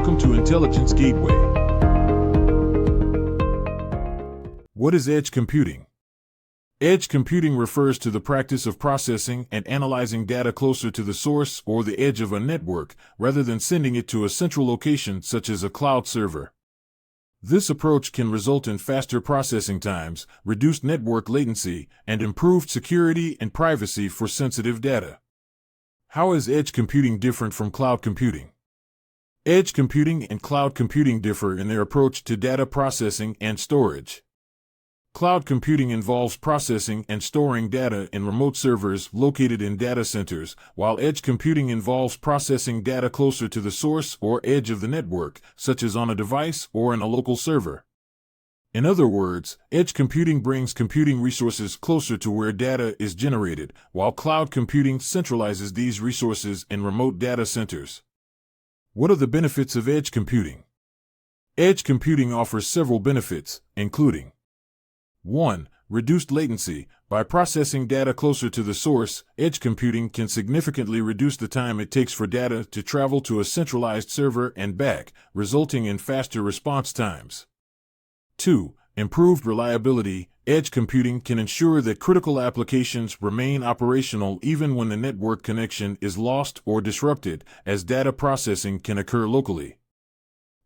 Welcome to Intelligence Gateway. What is edge computing? Edge computing refers to the practice of processing and analyzing data closer to the source or the edge of a network, rather than sending it to a central location such as a cloud server. This approach can result in faster processing times, reduced network latency, and improved security and privacy for sensitive data. How is edge computing different from cloud computing? Edge computing and cloud computing differ in their approach to data processing and storage. Cloud computing involves processing and storing data in remote servers located in data centers, while edge computing involves processing data closer to the source or edge of the network, such as on a device or in a local server. In other words, edge computing brings computing resources closer to where data is generated, while cloud computing centralizes these resources in remote data centers. What are the benefits of edge computing? Edge computing offers several benefits, including 1. Reduced latency. By processing data closer to the source, edge computing can significantly reduce the time it takes for data to travel to a centralized server and back, resulting in faster response times. 2. Improved reliability. Edge computing can ensure that critical applications remain operational even when the network connection is lost or disrupted, as data processing can occur locally.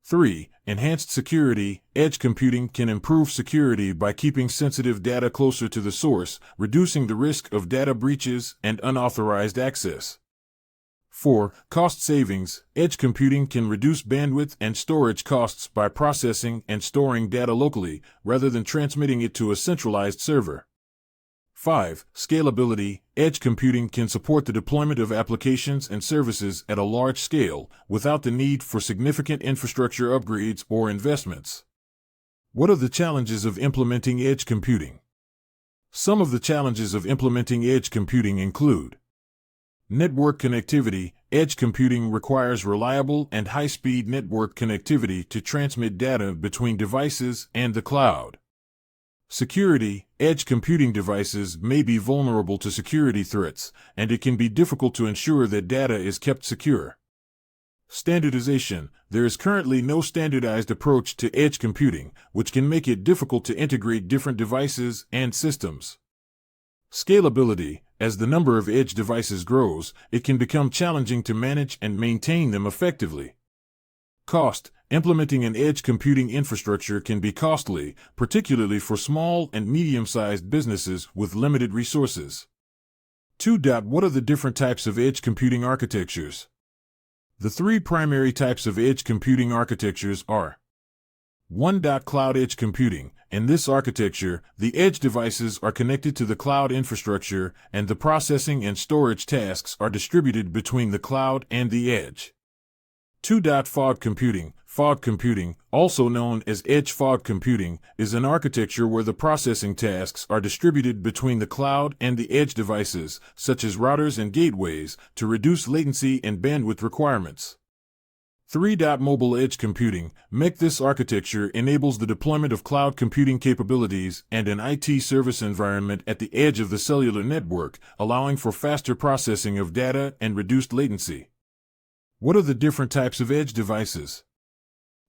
3. Enhanced security. Edge computing can improve security by keeping sensitive data closer to the source, reducing the risk of data breaches and unauthorized access. 4. Cost savings. Edge computing can reduce bandwidth and storage costs by processing and storing data locally, rather than transmitting it to a centralized server. 5. Scalability. Edge computing can support the deployment of applications and services at a large scale, without the need for significant infrastructure upgrades or investments. What are the challenges of implementing edge computing? Some of the challenges of implementing edge computing include network connectivity. Edge computing requires reliable and high-speed network connectivity to transmit data between devices and the cloud. Security. Edge computing devices may be vulnerable to security threats, and it can be difficult to ensure that data is kept secure. Standardization. There is currently no standardized approach to edge computing, which can make it difficult to integrate different devices and systems. Scalability. As the number of edge devices grows, it can become challenging to manage and maintain them effectively. Cost. Implementing an edge computing infrastructure can be costly, particularly for small and medium-sized businesses with limited resources. 2. What are the different types of edge computing architectures? The three primary types of edge computing architectures are 1. Cloud edge computing. In this architecture, the edge devices are connected to the cloud infrastructure, and the processing and storage tasks are distributed between the cloud and the edge. 2. Fog computing. Fog computing, also known as edge fog computing, is an architecture where the processing tasks are distributed between the cloud and the edge devices, such as routers and gateways, to reduce latency and bandwidth requirements. 3. Mobile edge computing. This architecture enables the deployment of cloud computing capabilities and an IT service environment at the edge of the cellular network, allowing for faster processing of data and reduced latency. What are the different types of edge devices?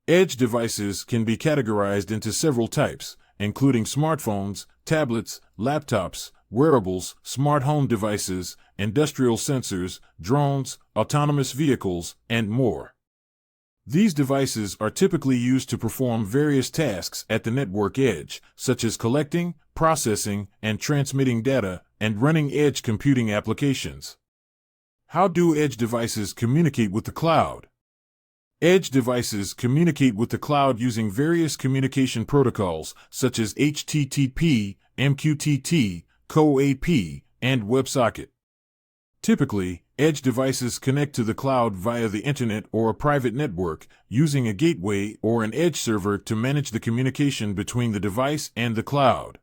Edge devices can be categorized into several types, including smartphones, tablets, laptops, wearables, smart home devices, industrial sensors, drones, autonomous vehicles, and more. These devices are typically used to perform various tasks at the network edge, such as collecting, processing, and transmitting data, and running edge computing applications. How do edge devices communicate with the cloud? Edge devices communicate with the cloud using various communication protocols, such as HTTP, MQTT, CoAP, and WebSocket. Typically, edge devices connect to the cloud via the internet or a private network, using a gateway or an edge server to manage the communication between the device and the cloud.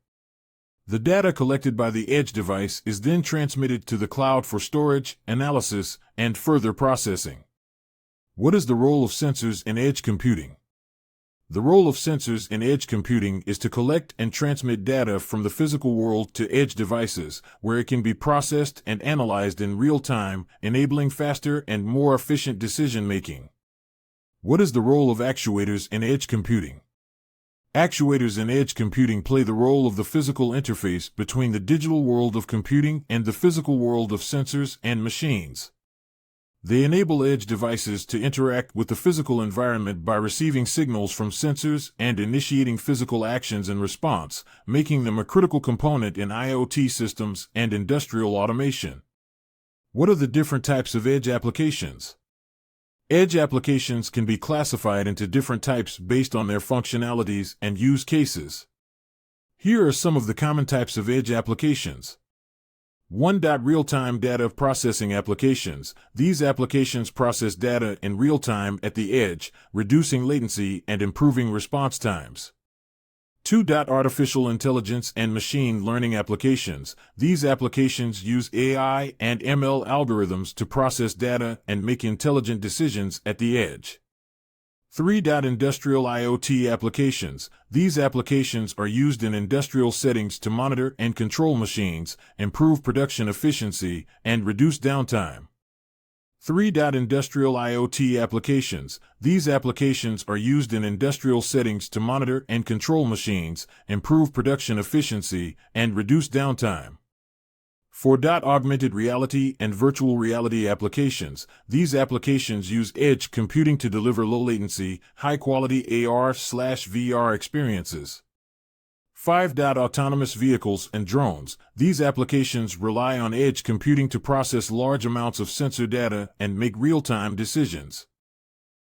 The data collected by the edge device is then transmitted to the cloud for storage, analysis, and further processing. What is the role of sensors in edge computing? The role of sensors in edge computing is to collect and transmit data from the physical world to edge devices, where it can be processed and analyzed in real time, enabling faster and more efficient decision-making. What is the role of actuators in edge computing? Actuators in edge computing play the role of the physical interface between the digital world of computing and the physical world of sensors and machines. They enable edge devices to interact with the physical environment by receiving signals from sensors and initiating physical actions in response, making them a critical component in IoT systems and industrial automation. What are the different types of edge applications? Edge applications can be classified into different types based on their functionalities and use cases. Here are some of the common types of edge applications. 1. Real-time data processing applications. These applications process data in real time at the edge, reducing latency and improving response times. 2. Artificial intelligence and machine learning applications. These applications use AI and ML algorithms to process data and make intelligent decisions at the edge. 3. Industrial IoT applications. These applications are used in industrial settings to monitor and control machines, improve production efficiency, and reduce downtime. 3. Industrial IoT applications. These applications are used in industrial settings to monitor and control machines, improve production efficiency, and reduce downtime. 4. Augmented reality and virtual reality applications. These applications use edge computing to deliver low-latency, high-quality AR/VR experiences. 5. Autonomous vehicles and drones. These applications rely on edge computing to process large amounts of sensor data and make real-time decisions.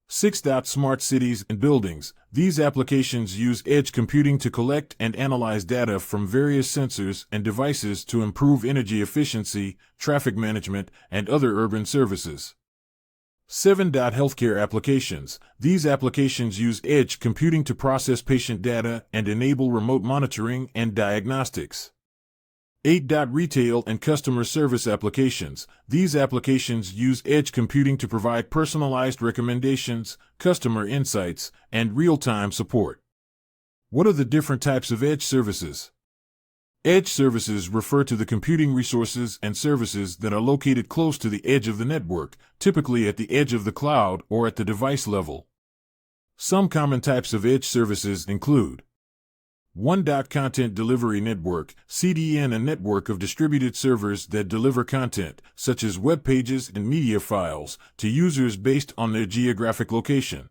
6. Smart cities and buildings. These applications use edge computing to collect and analyze data from various sensors and devices to improve energy efficiency, traffic management, and other urban services. 7. Healthcare applications. These applications use edge computing to process patient data and enable remote monitoring and diagnostics. 8. Retail and customer service applications. These applications use edge computing to provide personalized recommendations, customer insights, and real-time support. What are the different types of edge services? Edge services refer to the computing resources and services that are located close to the edge of the network, typically at the edge of the cloud or at the device level. Some common types of edge services include 1. Content Delivery Network, CDN, a network of distributed servers that deliver content, such as web pages and media files, to users based on their geographic location.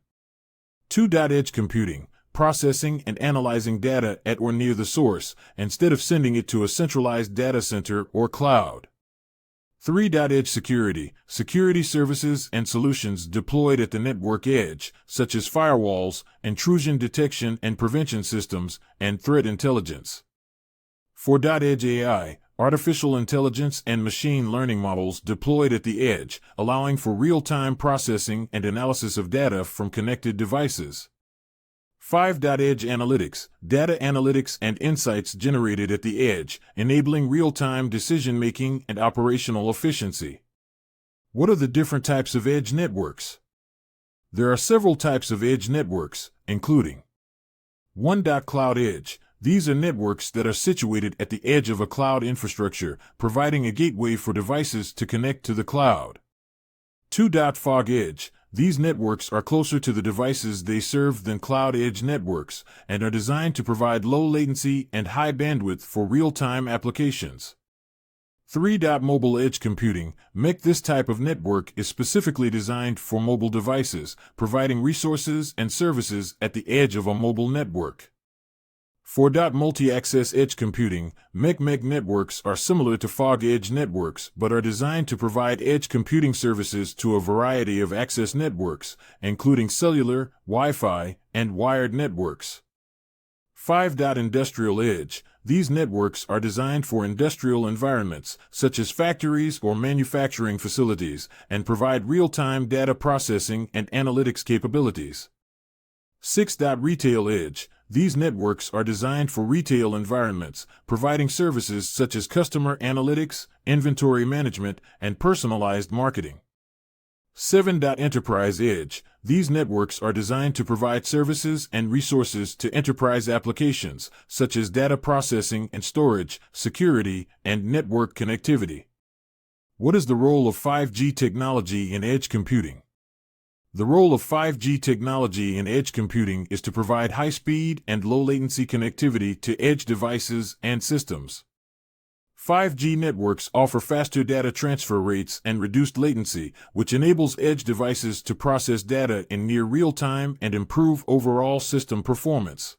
2. Edge Computing, processing and analyzing data at or near the source, instead of sending it to a centralized data center or cloud. 3. Edge Security, security services and solutions deployed at the network edge, such as firewalls, intrusion detection and prevention systems, and threat intelligence. 4. Edge AI, artificial intelligence and machine learning models deployed at the edge, allowing for real-time processing and analysis of data from connected devices. 5. Edge Analytics, data analytics and insights generated at the edge, enabling real-time decision-making and operational efficiency. What are the different types of edge networks? There are several types of edge networks, including 1. Cloud Edge. These are networks that are situated at the edge of a cloud infrastructure, providing a gateway for devices to connect to the cloud. 2. Fog Edge. These networks are closer to the devices they serve than cloud edge networks, and are designed to provide low latency and high bandwidth for real-time applications. 3. Mobile Edge Computing. This type of network is specifically designed for mobile devices, providing resources and services at the edge of a mobile network. 4. Multi-Access Edge Computing. MEC networks are similar to fog edge networks, but are designed to provide edge computing services to a variety of access networks, including cellular, Wi-Fi, and wired networks. 5. Industrial Edge. These networks are designed for industrial environments, such as factories or manufacturing facilities, and provide real-time data processing and analytics capabilities. 6. Retail Edge. These networks are designed for retail environments, providing services such as customer analytics, inventory management, and personalized marketing. 7. Enterprise Edge. These networks are designed to provide services and resources to enterprise applications, such as data processing and storage, security, and network connectivity. What is the role of 5G technology in edge computing? The role of 5G technology in edge computing is to provide high-speed and low-latency connectivity to edge devices and systems. 5G networks offer faster data transfer rates and reduced latency, which enables edge devices to process data in near real time and improve overall system performance.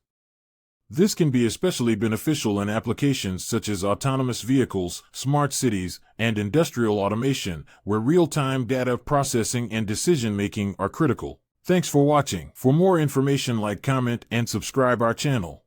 This can be especially beneficial in applications such as autonomous vehicles, smart cities, and industrial automation, where real-time data processing and decision-making are critical. Thanks for watching. For more information, like, comment, and subscribe our channel.